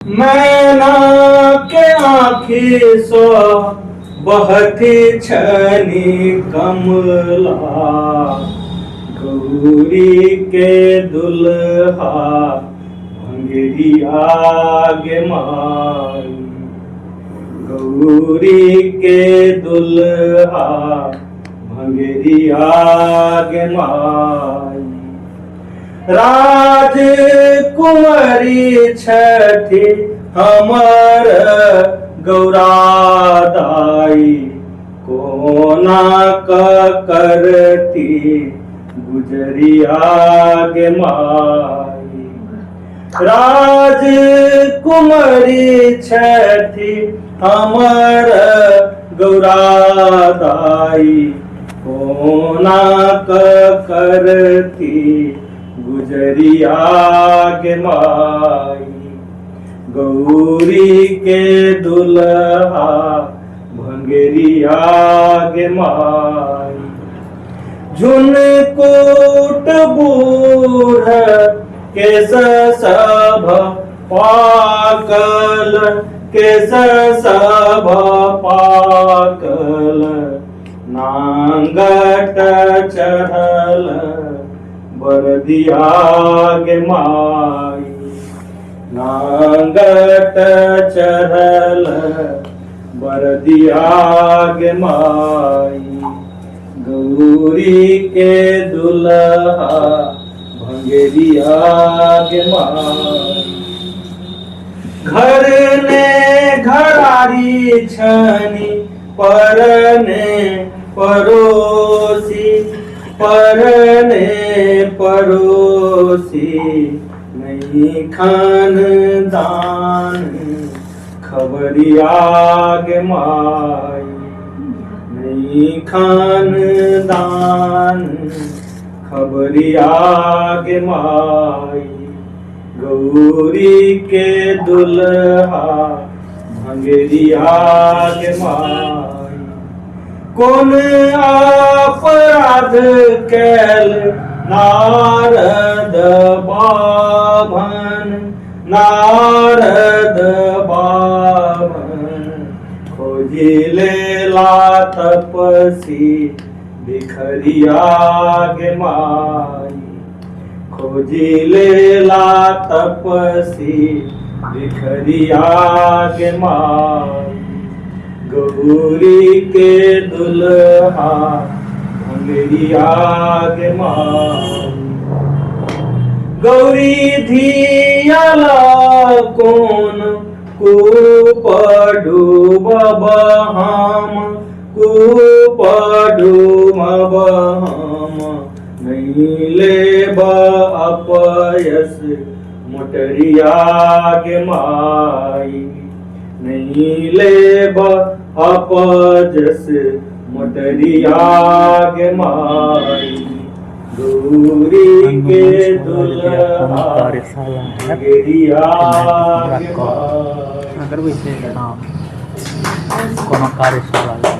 मैना के आँखी सो बहती छनी कमला, गौरी के दुल्हा भंगेरिया गे माई, गौरी के दुल्हा भंगेरिया गे माई। राजकुंवरी छठी हमर गौरादाई, कोना करती गुजरिया गे माई। राजकुंवरी छठी हमर गौरादाई, कोना करती गुजरिया गे माई। गौरी के दुल्हा भंगेरिया गे माई। झुनकुट बूढ़ केस सब पाकल, केस सब पाकल, नांगट चढ़ल बरदिया गे माई। नांगट चढ़ल बरदिया गे माई। गौरी के दुल्हा भंगेरिया गे माई। घर ने घरारी छनी परने परोसी, परने परोसी, नहीं खानदान खबरिया गे माई। नहीं खानदान खबरिया गे माई। गौरी के दुल्हा भंगेरिया गे माई। कौन अपराध कैल नारद बाभन, नारद बाभन, खोजी लेला तपसी बिखरिया गे माई। खोजी लेला तपसी बिखरिया गे माई। गौरी के दुल्हा भंगेरिया गे माई। गौरी धियाला कौन कूप डूबब हम, कूप डूबब हम, नहीं लेब अपयस मोटरिया गे माई। नहीं लेब अपजस मोटरिया गे माई। गौरी के दुल्हा भंगेरिया गे माई। কোনো कार्यशाला